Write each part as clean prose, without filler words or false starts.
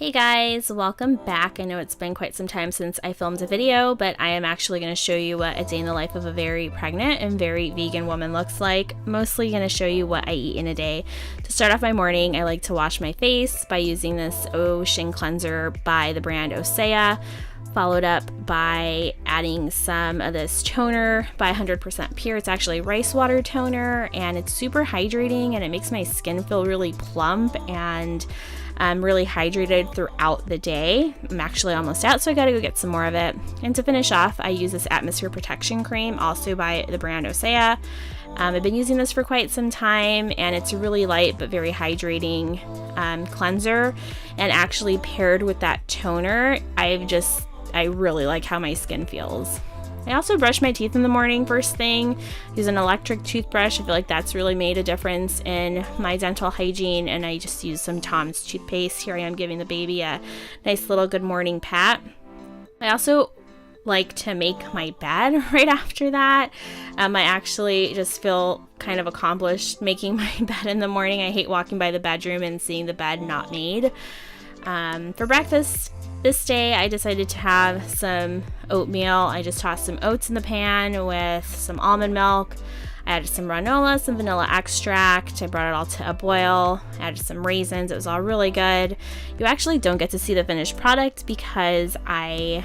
Hey guys, welcome back. I know it's been quite some time since I filmed a video, but I am actually going to show you what a day in the life of a very pregnant and very vegan woman looks like. Mostly going to show you what I eat in a day. To start off my morning, I like to wash my face by using this Ocean Cleanser by the brand Osea, followed up by adding some of this toner by 100% Pure. It's actually rice water toner, and it's super hydrating, and it makes my skin feel really plump and really hydrated throughout the day. I'm actually almost out, so I gotta go get some more of it. And to finish off, I use this Atmosphere Protection Cream, also by the brand Osea. I've been using this for quite some time, and it's a really light but very hydrating cleanser. And actually paired with that toner, I really like how my skin feels. I also brush my teeth in the morning first thing. Use an electric toothbrush. I feel like that's really made a difference in my dental hygiene, and I just use some Tom's toothpaste. Here I am giving the baby a nice little good morning pat. I also like to make my bed right after that. I actually just feel kind of accomplished making my bed in the morning. I hate walking by the bedroom and seeing the bed not made. For breakfast this day, I decided to have some oatmeal. I just tossed some oats in the pan with some almond milk. I added some granola, some vanilla extract. I brought it all to a boil. I added some raisins. It was all really good. You actually don't get to see the finished product because I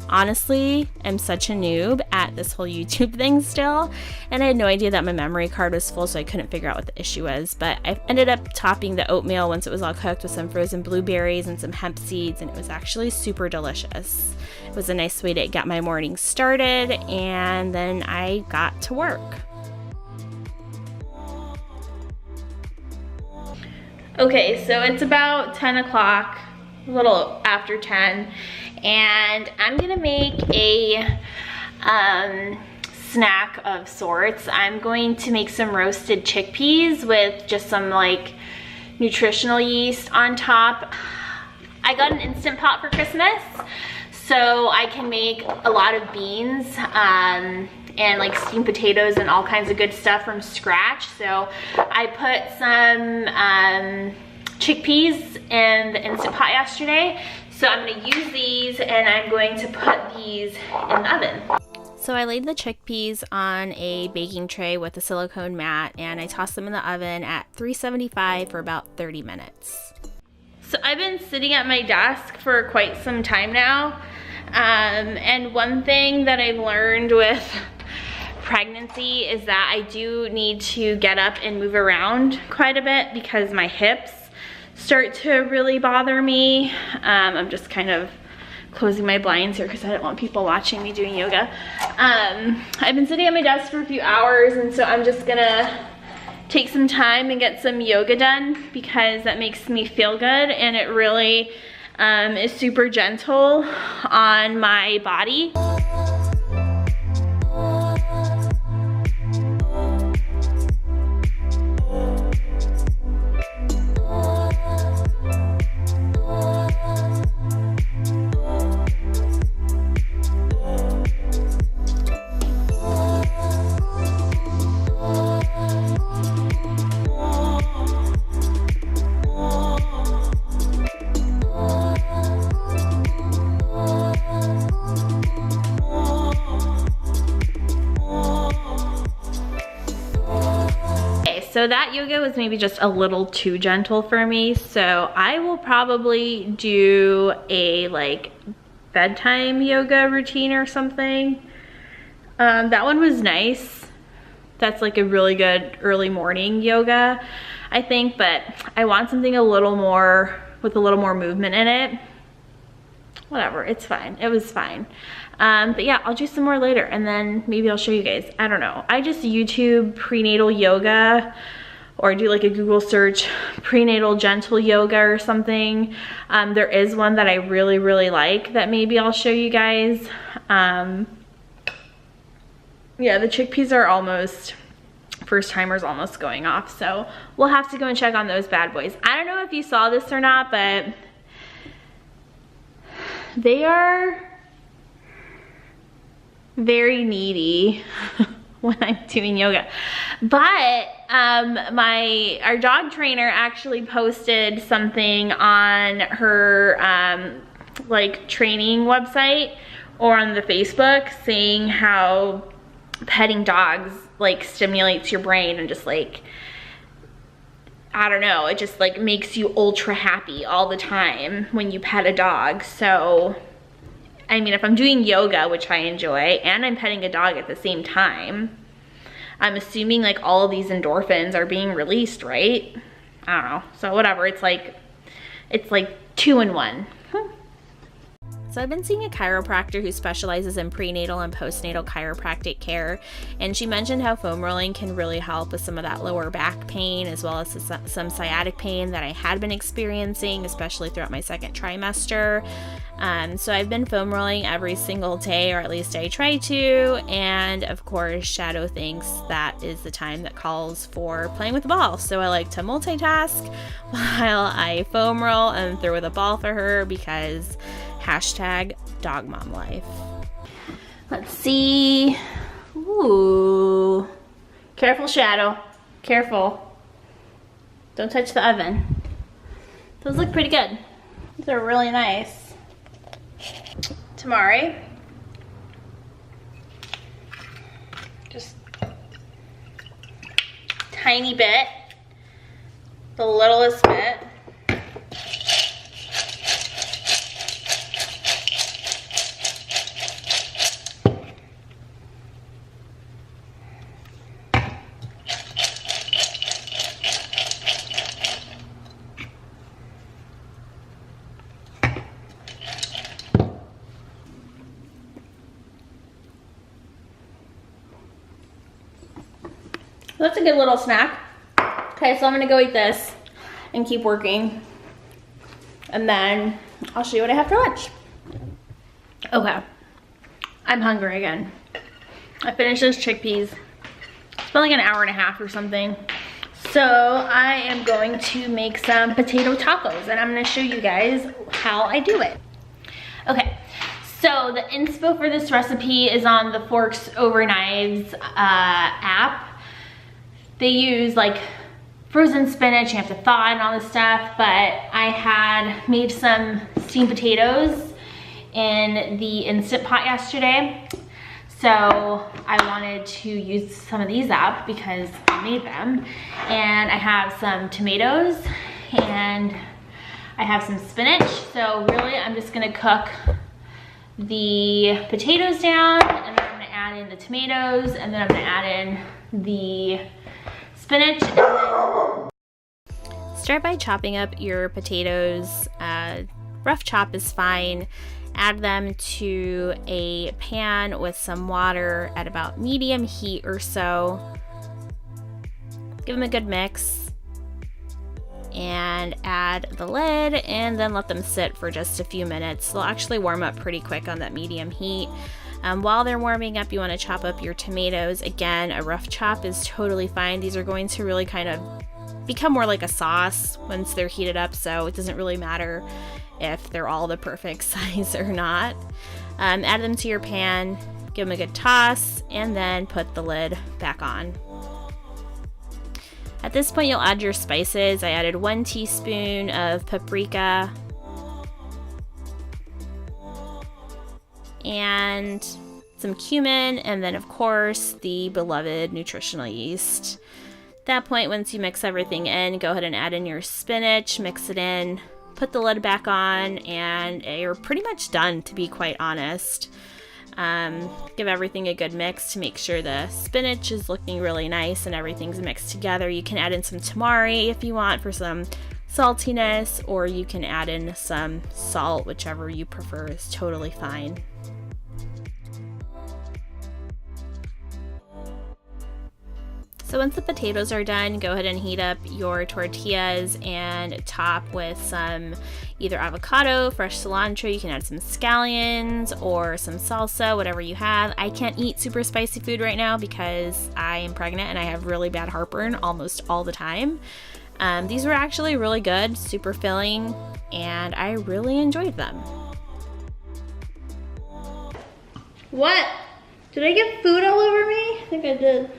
honestly am such a noob at this whole YouTube thing still, and I had no idea that my memory card was full, so I couldn't figure out what the issue was. But I ended up topping the oatmeal once it was all cooked with some frozen blueberries and some hemp seeds, and it was actually super delicious. It was a nice way to get my morning started, and then I got to work. Okay, so it's about 10 o'clock, a little after 10, and I'm gonna make a snack of sorts. I'm going to make some roasted chickpeas with just some like nutritional yeast on top. I got an Instant Pot for Christmas, so I can make a lot of beans and like steamed potatoes and all kinds of good stuff from scratch. So I put some chickpeas in the Instant Pot yesterday. So I'm gonna use these, and I'm going to put these in the oven. So I laid the chickpeas on a baking tray with a silicone mat, and I tossed them in the oven at 375 for about 30 minutes. So I've been sitting at my desk for quite some time now. And one thing that I've learned with pregnancy is that I do need to get up and move around quite a bit because my hips start to really bother me. I'm just kind of closing my blinds here because I don't want people watching me doing yoga. I've been sitting at my desk for a few hours, and so I'm just gonna take some time and get some yoga done because that makes me feel good, and it really is super gentle on my body. So that yoga was maybe just a little too gentle for me, so I will probably do a like bedtime yoga routine or something. That one was nice. That's like a really good early morning yoga, I think, but I want something a little more, with a little more movement in it. Whatever, it's fine. It was fine. But yeah, I'll do some more later, and then maybe I'll show you guys. I don't know. I just YouTube prenatal yoga, or do like a Google search, prenatal gentle yoga or something. There is one that I really, really like that maybe I'll show you guys. Yeah, the chickpeas are almost, first timer's almost going off, so we'll have to go and check on those bad boys. I don't know if you saw this or not, but they are very needy when I'm doing yoga. But our dog trainer actually posted something on her like training website or on the Facebook saying how petting dogs like stimulates your brain and just like, I don't know, it just like makes you ultra happy all the time when you pet a dog. So, I mean, if I'm doing yoga, which I enjoy, and I'm petting a dog at the same time, I'm assuming like all of these endorphins are being released, right? I don't know. So whatever, it's like 2 in 1. So I've been seeing a chiropractor who specializes in prenatal and postnatal chiropractic care, and she mentioned how foam rolling can really help with some of that lower back pain as well as some sciatic pain that I had been experiencing, especially throughout my second trimester. So I've been foam rolling every single day, or at least I try to, and of course Shadow thinks that is the time that calls for playing with the ball. So I like to multitask while I foam roll and throw the ball for her because #dogmomlife. Let's see. Ooh. Careful, Shadow. Careful. Don't touch the oven. Those look pretty good. These are really nice. Tamari. Just tiny bit. The littlest bit. That's a good little snack. Okay, so I'm gonna go eat this and keep working. And then I'll show you what I have for lunch. Okay, I'm hungry again. I finished those chickpeas. It's been like an hour and a half or something. So I am going to make some potato tacos and I'm gonna show you guys how I do it. Okay, so the inspo for this recipe is on the Forks Over Knives app. They use like frozen spinach, you have to thaw and all this stuff, but I had made some steamed potatoes in the Instant Pot yesterday. So I wanted to use some of these up because I made them. And I have some tomatoes and I have some spinach. So really I'm just gonna cook the potatoes down and then I'm gonna add in the tomatoes and then I'm gonna add in the spinach. And then start by chopping up your potatoes. Rough chop is fine. Add them to a pan with some water at about medium heat or so. Give them a good mix and add the lid and then let them sit for just a few minutes. They'll actually warm up pretty quick on that medium heat. While they're warming up, you want to chop up your tomatoes. Again, a rough chop is totally fine. These are going to really kind of become more like a sauce once they're heated up, so it doesn't really matter if they're all the perfect size or not. Add them to your pan, give them a good toss, and then put the lid back on. At this point, you'll add your spices. I added 1 teaspoon of paprika and some cumin, and then of course the beloved nutritional yeast. At that point, once you mix everything in, go ahead and add in your spinach, mix it in, put the lid back on, and you're pretty much done, to be quite honest. Give everything a good mix to make sure the spinach is looking really nice and everything's mixed together. You can add in some tamari if you want for some saltiness, or you can add in some salt, whichever you prefer is totally fine. So once the potatoes are done, go ahead and heat up your tortillas and top with some either avocado, fresh cilantro. You can add some scallions or some salsa, whatever you have. I can't eat super spicy food right now because I am pregnant and I have really bad heartburn almost all the time. These were actually really good, super filling, and I really enjoyed them. What? Did I get food all over me? I think I did.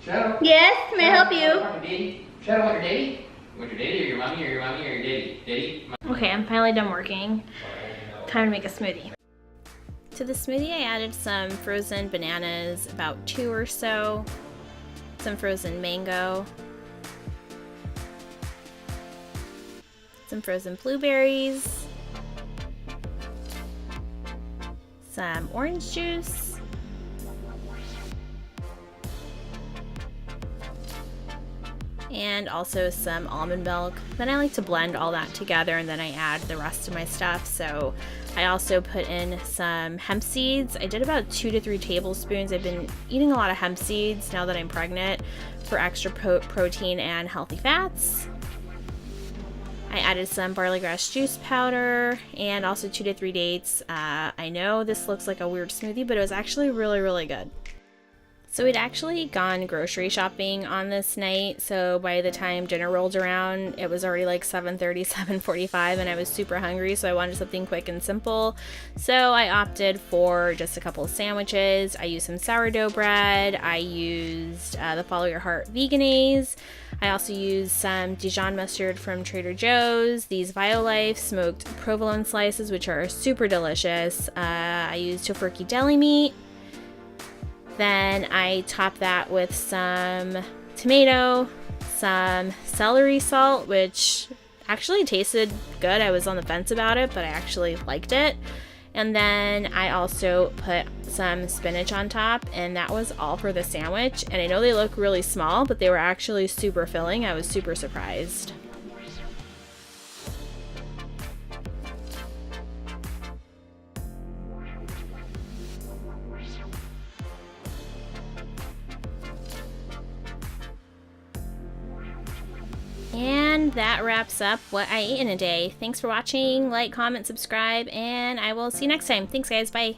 Shadow? Yes, may I help you? Shadow, want your daddy? You want your daddy or your mommy or your mommy or your daddy? Daddy? Okay, I'm finally done working. Time to make a smoothie. To the smoothie, I added some frozen bananas, about 2 or so, some frozen mango, some frozen blueberries, some orange juice, and also some almond milk. Then I like to blend all that together and then I add the rest of my stuff. So I also put in some hemp seeds. I did about 2 to 3 tablespoons. I've been eating a lot of hemp seeds now that I'm pregnant for extra protein and healthy fats. I added some barley grass juice powder and also 2 to 3 dates. I know this looks like a weird smoothie, but it was actually really, really good. So we'd actually gone grocery shopping on this night, so by the time dinner rolled around, it was already like 7:30, 7:45, and I was super hungry, so I wanted something quick and simple. So I opted for just a couple of sandwiches. I used some sourdough bread. I used the Follow Your Heart Veganese. I also used some Dijon mustard from Trader Joe's, these Violife smoked provolone slices, which are super delicious. I used tofurkey deli meat. Then I topped that with some tomato, some celery salt, which actually tasted good. I was on the fence about it, but I actually liked it. And then I also put some spinach on top, and that was all for the sandwich. And I know they look really small, but they were actually super filling. I was super surprised. And that wraps up what I ate in a day. Thanks for watching. Like, comment, subscribe, and I will see you next time. Thanks, guys. Bye.